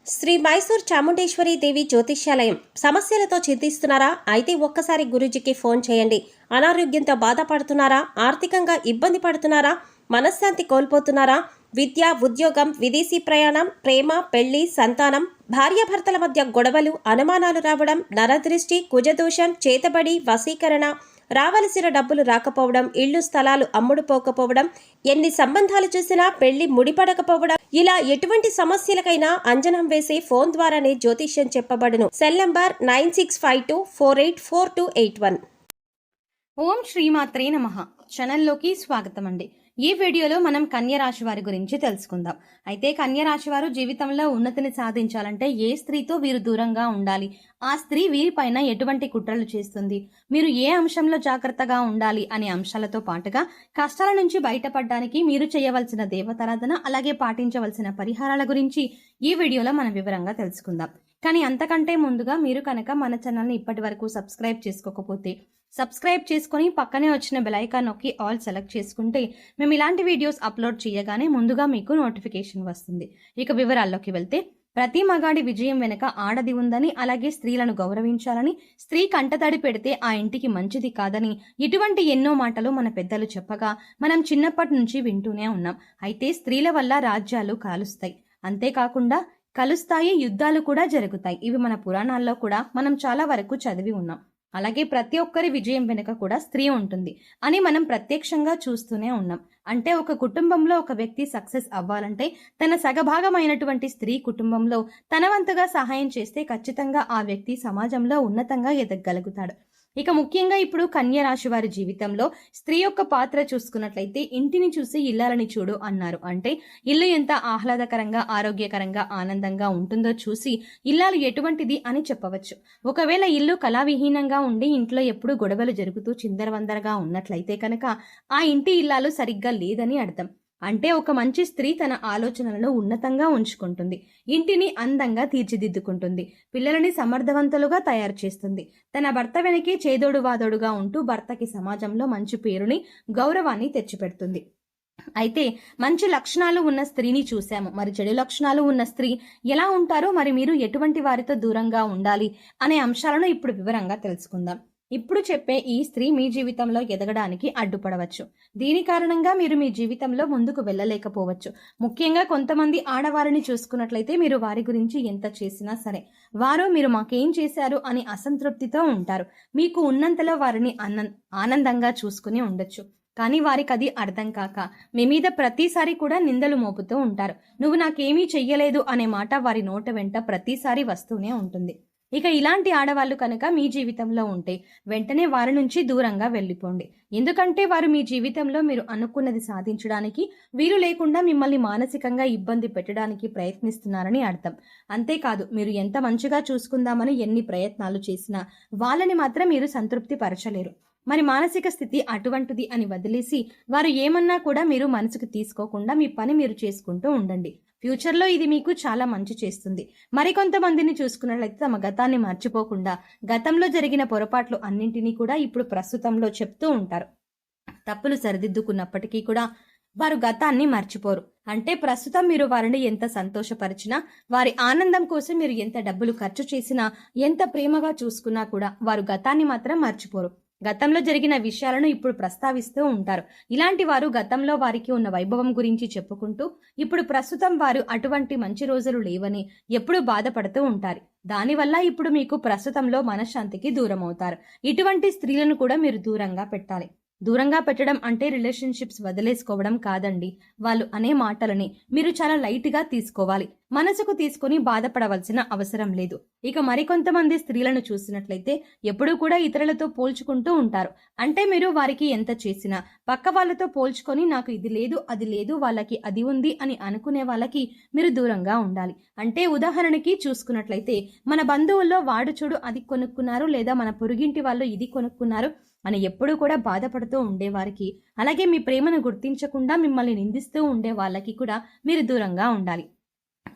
శ్రీ మైసూర్ చాముండేశ్వరి దేవి జ్యోతిష్యాలయం. సమస్యలతో చింతిస్తున్నారా? అయితే ఒక్కసారి గురూజీకి ఫోన్ చేయండి. అనారోగ్యంతో బాధపడుతున్నారా? ఆర్థికంగా ఇబ్బంది పడుతున్నారా? మనశ్శాంతి కోల్పోతున్నారా? విద్య, ఉద్యోగం, విదేశీ ప్రయాణం, ప్రేమ, పెళ్లి, సంతానం, భార్యాభర్తల మధ్య గొడవలు, అనుమానాలు రావడం, నరదృష్టి, కుజదోషం, చేతబడి, వశీకరణ, రావలసిన డబ్బులు రాకపోవడం, ఇళ్లు స్థలాలు అమ్ముడుపోకపోవడం, ఎన్ని సంబంధాలు చూసినా పెళ్లి ముడిపడకపోవడం, ఇలా ఎటువంటి సమస్యలకైనా అంజనం వేసి ఫోన్ ద్వారానే జ్యోతిష్యం చెప్పబడును. Cell number 9652484281. ఓం శ్రీమాత్రే నమః. ఛానల్లోకి స్వాగతం అండి. ఈ వీడియోలో మనం కన్య రాశి వారి గురించి తెలుసుకుందాం. అయితే కన్య రాశి వారు జీవితంలో ఉన్నతిని సాధించాలంటే ఏ స్త్రీతో వీరు దూరంగా ఉండాలి, ఆ స్త్రీ వీరిపైన ఎటువంటి కుట్రలు చేస్తుంది, మీరు ఏ అంశంలో జాగ్రత్తగా ఉండాలి అనే అంశాలతో పాటుగా కష్టాల నుంచి బయటపడడానికి మీరు చేయవలసిన దేవతారాధన, అలాగే పాటించవలసిన పరిహారాల గురించి ఈ వీడియోలో మనం వివరంగా తెలుసుకుందాం. కానీ అంతకంటే ముందుగా మీరు కనుక మన ఛానల్ని ఇప్పటి వరకు సబ్స్క్రైబ్ చేసుకోకపోతే సబ్స్క్రైబ్ చేసుకుని పక్కనే వచ్చిన బెల్ ఐకాన్ నొక్కి ఆల్ సెలెక్ట్ చేసుకుంటే మేము ఇలాంటి వీడియోస్ అప్లోడ్ చేయగానే ముందుగా మీకు నోటిఫికేషన్ వస్తుంది. ఇక వివరాల్లోకి వెళ్తే, ప్రతి మగాడి విజయం వెనుక ఆడది ఉందని, అలాగే స్త్రీలను గౌరవించాలని, స్త్రీ కంటతడి పెడితే ఆ ఇంటికి మంచిది కాదని ఇటువంటి ఎన్నో మాటలు మన పెద్దలు చెప్పగా మనం చిన్నప్పటి నుంచి వింటూనే ఉన్నాం. అయితే స్త్రీల వల్ల రాజ్యాలు కాలుస్తాయి, అంతేకాకుండా కలుస్తాయి, యుద్ధాలు కూడా జరుగుతాయి. ఇవి మన పురాణాల్లో కూడా మనం చాలా వరకు చదివి ఉన్నాం. అలాగే ప్రతి ఒక్కరి విజయం వెనుక కూడా స్త్రీ ఉంటుంది అని మనం ప్రత్యక్షంగా చూస్తూనే ఉన్నాం. అంటే ఒక కుటుంబంలో ఒక వ్యక్తి సక్సెస్ అవ్వాలంటే తన సగభాగమైనటువంటి స్త్రీ కుటుంబంలో తన వంతుగా సహాయం చేస్తే ఖచ్చితంగా ఆ వ్యక్తి సమాజంలో ఉన్నతంగా ఎదగగలుగుతాడు. ఇక ముఖ్యంగా ఇప్పుడు కన్య రాశి వారి జీవితంలో స్త్రీ యొక్క పాత్ర చూసుకున్నట్లయితే, ఇంటిని చూసి ఇల్లాలని చూడు అన్నారు. అంటే ఇల్లు ఎంత ఆహ్లాదకరంగా, ఆరోగ్యకరంగా, ఆనందంగా ఉంటుందో చూసి ఇల్లాలు ఎటువంటిది అని చెప్పవచ్చు. ఒకవేళ ఇల్లు కళావిహీనంగా ఉండి ఇంట్లో ఎప్పుడూ గొడవలు జరుగుతూ చిందరవందరగా ఉన్నట్లయితే కనుక ఆ ఇంటి ఇల్లాలు సరిగ్గా లేదని అర్థం. అంటే ఒక మంచి స్త్రీ తన ఆలోచనలను ఉన్నతంగా ఉంచుకుంటుంది, ఇంటిని అందంగా తీర్చిదిద్దుకుంటుంది, పిల్లలని సమర్థవంతులుగా తయారు చేస్తుంది, తన భర్త వెనకే చేదోడు వాదోడుగా ఉంటూ భర్తకి సమాజంలో మంచి పేరుని, గౌరవాన్ని తెచ్చిపెడుతుంది. అయితే మంచి లక్షణాలు ఉన్న స్త్రీని చూశాము, మరి చెడు లక్షణాలు ఉన్న స్త్రీ ఎలా ఉంటారో, మరి మీరు ఎటువంటి వారితో దూరంగా ఉండాలి అనే అంశాలను ఇప్పుడు వివరంగా తెలుసుకుందాం. ఇప్పుడు చెప్పే ఈ స్త్రీ మీ జీవితంలో ఎదగడానికి అడ్డుపడవచ్చు. దీని కారణంగా మీరు మీ జీవితంలో ముందుకు వెళ్ళలేకపోవచ్చు. ముఖ్యంగా కొంతమంది ఆడవారిని చూసుకున్నట్లయితే మీరు వారి గురించి ఎంత చేసినా సరే వారు మీరు మాకేం చేశారు అని అసంతృప్తితో ఉంటారు. మీకు ఉన్నంతలో వారిని ఆనందంగా చూసుకుని ఉండొచ్చు, కానీ వారికి అది అర్థం కాక మీ మీద ప్రతిసారి కూడా నిందలు మోపుతూ ఉంటారు. నువ్వు నాకేమీ చెయ్యలేదు అనే మాట వారి నోట వెంట ప్రతిసారి వస్తూనే ఉంటుంది. ఇక ఇలాంటి ఆడవాళ్ళు కనుక మీ జీవితంలో ఉంటే వెంటనే వారి నుంచి దూరంగా వెళ్ళిపోండి. ఎందుకంటే వారు మీ జీవితంలో మీరు అనుకున్నది సాధించడానికి, వీరు లేకుండా మిమ్మల్ని మానసికంగా ఇబ్బంది పెట్టడానికి ప్రయత్నిస్తున్నారని అర్థం. అంతేకాదు, మీరు ఎంత మంచిగా చూసుకుందామని ఎన్ని ప్రయత్నాలు చేసినా వాళ్ళని మాత్రం మీరు సంతృప్తి పరచలేరు. మరి మానసిక స్థితి అటువంటిది అని వదిలేసి వారు ఏమన్నా కూడా మీరు మనసుకు తీసుకోకుండా మీ పని మీరు చేసుకుంటూ ఉండండి. ఫ్యూచర్లో ఇది మీకు చాలా మంచి చేస్తుంది. మరికొంతమందిని చూసుకున్నట్లయితే తమ గతాన్ని మర్చిపోకుండా గతంలో జరిగిన పొరపాట్లు అన్నింటినీ కూడా ఇప్పుడు ప్రస్తుతంలో చెప్తూ ఉంటారు. తప్పులు సరిదిద్దుకున్నప్పటికీ కూడా వారు గతాన్ని మర్చిపోరు. అంటే ప్రస్తుతం మీరు వారిని ఎంత సంతోషపరిచినా, వారి ఆనందం కోసం మీరు ఎంత డబ్బులు ఖర్చు చేసినా, ఎంత ప్రేమగా చూసుకున్నా కూడా వారు గతాన్ని మాత్రం మర్చిపోరు. గతంలో జరిగిన విషయాలను ఇప్పుడు ప్రస్తావిస్తూ ఉంటారు. ఇలాంటి వారు గతంలో వారికి ఉన్న వైభవం గురించి చెప్పుకుంటూ ఇప్పుడు ప్రస్తుతం వారు అటువంటి మంచి రోజులు లేవని ఎప్పుడూ బాధపడుతూ ఉంటారు. దానివల్ల ఇప్పుడు మీకు ప్రస్తుతంలో మనశ్శాంతికి దూరం అవుతారు. ఇటువంటి స్త్రీలను కూడా మీరు దూరంగా పెట్టాలి. దూరంగా పెట్టడం అంటే రిలేషన్షిప్స్ వదిలేసుకోవడం కాదండి. వాళ్ళు అనే మాటలని మీరు చాలా లైట్గా తీసుకోవాలి, మనసుకు తీసుకుని బాధపడవలసిన అవసరం లేదు. ఇక మరికొంతమంది స్త్రీలను చూసినట్లయితే ఎప్పుడూ కూడా ఇతరులతో పోల్చుకుంటూ ఉంటారు. అంటే మీరు వారికి ఎంత చేసినా పక్క వాళ్ళతో పోల్చుకొని నాకు ఇది లేదు, అది లేదు, వాళ్ళకి అది ఉంది అని అనుకునే వాళ్ళకి మీరు దూరంగా ఉండాలి. అంటే ఉదాహరణకి చూసుకున్నట్లయితే మన బంధువుల్లో వాడు చూడు అది కొనుక్కున్నారు, లేదా మన పొరుగింటి వాళ్ళు ఇది కొనుక్కున్నారు అని ఎప్పుడూ కూడా బాధపడుతూ ఉండేవారికి, అలాగే మీ ప్రేమను గుర్తించకుండా మిమ్మల్ని నిందిస్తూ ఉండే వాళ్ళకి కూడా మీరు దూరంగా ఉండాలి.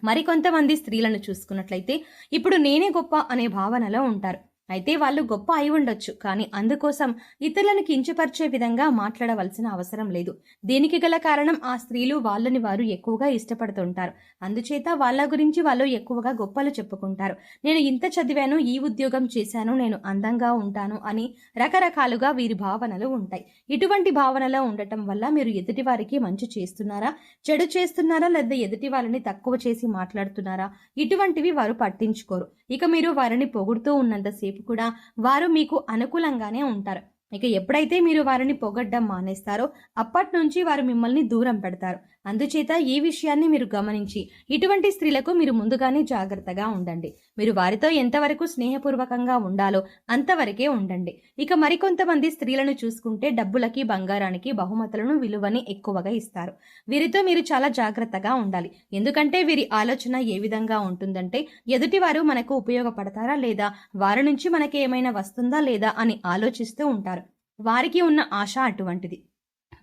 మరికొంతమంది స్త్రీలను చూసుకున్నట్లయితే ఇప్పుడు నేనే గొప్ప అనే భావనలో ఉంటారు. అయితే వాళ్ళు గొప్ప అయి ఉండొచ్చు, కానీ అందుకోసం ఇతరులను కించపరిచే విధంగా మాట్లాడవలసిన అవసరం లేదు. దీనికి గల కారణం ఆ స్త్రీలు వాళ్ళని వారు ఎక్కువగా ఇష్టపడుతుంటారు. అందుచేత వాళ్ళ గురించి వాళ్ళు ఎక్కువగా గొప్పలు చెప్పుకుంటారు. నేను ఇంత చదివాను, ఈ ఉద్యోగం చేశాను, నేను అందంగా ఉంటాను అని రకరకాలుగా వీరి భావనలు ఉంటాయి. ఇటువంటి భావనలో ఉండటం వల్ల మీరు ఎదుటి వారికి మంచి చేస్తున్నారా, చెడు చేస్తున్నారా, లేదా ఎదుటి వాళ్ళని తక్కువ చేసి మాట్లాడుతున్నారా, ఇటువంటివి వారు పట్టించుకోరు. ఇక మీరు వారిని పొగుడుతూ ఉన్నంతసేపు కూడా వారు మీకు అనుకూలంగానే ఉంటారు. ఇక ఎప్పుడైతే మీరు వారిని పొగడ్డం మానేస్తారో అప్పటి నుంచి వారు మిమ్మల్ని దూరం పెడతారు. అందుచేత ఈ విషయాన్ని మీరు గమనించి ఇటువంటి స్త్రీలకు మీరు ముందుగానే జాగ్రత్తగా ఉండండి. మీరు వారితో ఎంతవరకు స్నేహపూర్వకంగా ఉండాలో అంతవరకే ఉండండి. ఇక మరికొంతమంది స్త్రీలను చూసుకుంటే డబ్బులకి, బంగారానికి, బహుమతులను విలువని ఎక్కువగా ఇస్తారు. వీరితో మీరు చాలా జాగ్రత్తగా ఉండాలి. ఎందుకంటే వీరి ఆలోచన ఏ విధంగా ఉంటుందంటే ఎదుటివారు మనకు ఉపయోగపడతారా లేదా, వారి నుంచి మనకి ఏమైనా వస్తుందా లేదా అని ఆలోచిస్తూ ఉంటారు. వారికి ఉన్న ఆశ అటువంటిది.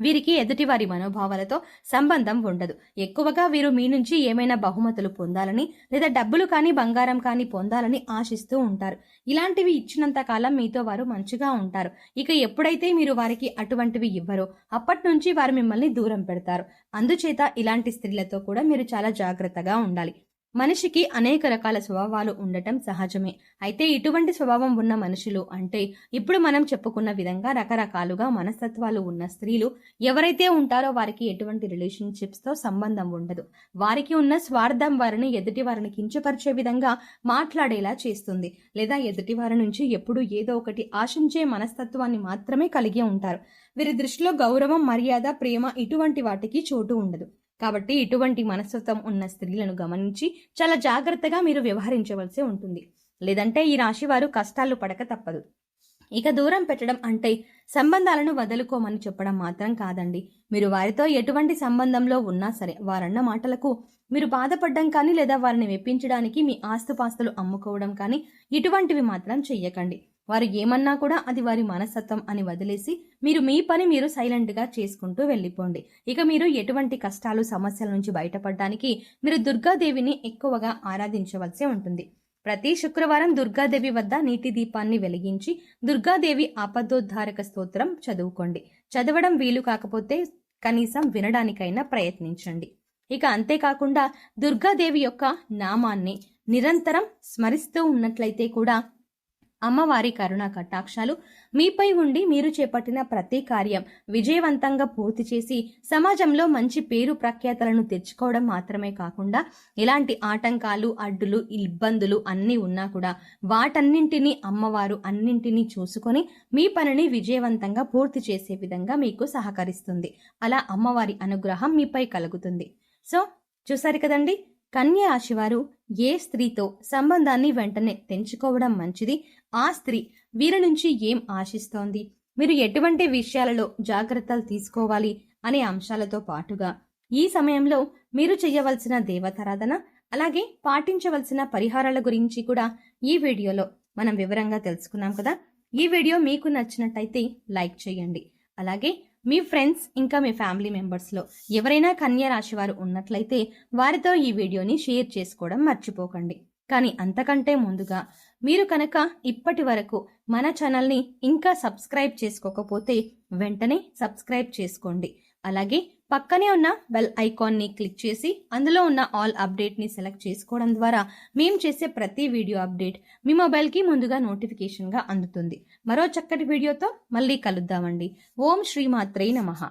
వీరికి ఎదుటివారి మనోభావాలతో సంబంధం ఉండదు. ఎక్కువగా వీరు మీ నుంచి ఏమైనా బహుమతులు పొందాలని లేదా డబ్బులు కానీ బంగారం కానీ పొందాలని ఆశిస్తూ ఉంటారు. ఇలాంటివి ఇచ్చినంత కాలం మీతో వారు మంచిగా ఉంటారు. ఇక ఎప్పుడైతే మీరు వారికి అటువంటివి ఇవ్వరో అప్పటి నుంచి వారు మిమ్మల్ని దూరం పెడతారు. అందుచేత ఇలాంటి స్త్రీలతో కూడా మీరు చాలా జాగ్రత్తగా ఉండాలి. మనిషికి అనేక రకాల స్వభావాలు ఉండటం సహజమే. అయితే ఇటువంటి స్వభావం ఉన్న మనుషులు అంటే ఇప్పుడు మనం చెప్పుకున్న విధంగా రకరకాలుగా మనస్తత్వాలు ఉన్న స్త్రీలు ఎవరైతే ఉంటారో వారికి ఎటువంటి రిలేషన్షిప్స్తో సంబంధం ఉండదు. వారికి ఉన్న స్వార్థం వారిని ఎదుటి వారిని కించపరిచే విధంగా మాట్లాడేలా చేస్తుంది, లేదా ఎదుటి వారి నుంచి ఎప్పుడూ ఏదో ఒకటి ఆశించే మనస్తత్వాన్ని మాత్రమే కలిగి ఉంటారు. వీరి దృష్టిలో గౌరవం, మర్యాద, ప్రేమ ఇటువంటి వాటికి చోటు ఉండదు. కాబట్టి ఇటువంటి మనస్తత్వం ఉన్న స్త్రీలను గమనించి చాలా జాగ్రత్తగా మీరు వ్యవహరించవలసి ఉంటుంది. లేదంటే ఈ రాశి వారు కష్టాలు పడక తప్పదు. ఇక దూరం పెట్టడం అంటే సంబంధాలను వదులుకోమని చెప్పడం మాత్రం కాదండి. మీరు వారితో ఎటువంటి సంబంధంలో ఉన్నా సరే వారన్న మాటలకు మీరు బాధపడడం కానీ లేదా వారిని మెప్పించడానికి మీ ఆస్తుపాస్తులు అమ్ముకోవడం కానీ ఇటువంటివి మాత్రం చెయ్యకండి. వారు ఏమన్నా కూడా అది వారి మనస్తత్వం అని వదిలేసి మీరు మీ పని మీరు సైలెంట్గా చేసుకుంటూ వెళ్ళిపోండి. ఇక మీరు ఎటువంటి కష్టాలు, సమస్యల నుంచి బయటపడడానికి మీరు దుర్గాదేవిని ఎక్కువగా ఆరాధించవలసి ఉంటుంది. ప్రతి శుక్రవారం దుర్గాదేవి వద్ద నీటి దీపాన్ని వెలిగించి దుర్గాదేవి ఆపదోద్ధారక స్తోత్రం చదువుకోండి. చదవడం వీలు కాకపోతే కనీసం వినడానికైనా ప్రయత్నించండి. ఇక అంతేకాకుండా దుర్గాదేవి యొక్క నామాన్ని నిరంతరం స్మరిస్తూ ఉన్నట్లయితే కూడా అమ్మవారి కరుణా కటాక్షాలు మీపై ఉండి మీరు చేపట్టిన ప్రతి కార్యం విజయవంతంగా పూర్తి చేసి సమాజంలో మంచి పేరు ప్రఖ్యాతలను తెచ్చుకోవడం మాత్రమే కాకుండా ఇలాంటి ఆటంకాలు, అడ్డులు, ఇబ్బందులు అన్నీ ఉన్నా కూడా వాటన్నింటినీ అమ్మవారు అన్నింటినీ చూసుకొని మీ పనిని విజయవంతంగా పూర్తి చేసే విధంగా మీకు సహకరిస్తుంది. అలా అమ్మవారి అనుగ్రహం మీపై కలుగుతుంది. సో చూసారు కదండి, కన్య రాశివారు ఏ స్త్రీతో సంబంధాన్ని వెంటనే తెంచుకోవడం మంచిది, ఆ స్త్రీ వీరి నుంచి ఏం ఆశిస్తోంది, మీరు ఎటువంటి విషయాలలో జాగ్రత్తలు తీసుకోవాలి అనే అంశాలతో పాటుగా ఈ సమయంలో మీరు చేయవలసిన దేవతారాధన అలాగే పాటించవలసిన పరిహారాల గురించి కూడా ఈ వీడియోలో మనం వివరంగా తెలుసుకున్నాం కదా. ఈ వీడియో మీకు నచ్చినట్టయితే లైక్ చేయండి. అలాగే మీ ఫ్రెండ్స్ ఇంకా మీ ఫ్యామిలీ మెంబర్స్లో ఎవరైనా కన్య రాశి వారు ఉన్నట్లయితే వారితో ఈ వీడియోని షేర్ చేసుకోవడం మర్చిపోకండి. కానీ అంతకంటే ముందుగా మీరు కనుక ఇప్పటి వరకు మన ఛానల్ని ఇంకా సబ్స్క్రైబ్ చేసుకోకపోతే వెంటనే సబ్స్క్రైబ్ చేసుకోండి. అలాగే పక్కనే ఉన్న బెల్ ఐకాన్ని క్లిక్ చేసి అందులో ఉన్న ఆల్ అప్డేట్ని సెలెక్ట్ చేసుకోవడం ద్వారా మేము చేసే ప్రతి వీడియో అప్డేట్ మీ మొబైల్కి ముందుగా నోటిఫికేషన్గా అందుతుంది. మరో చక్కటి వీడియోతో మళ్ళీ కలుద్దామండి. ఓం శ్రీమాత్రే నమః.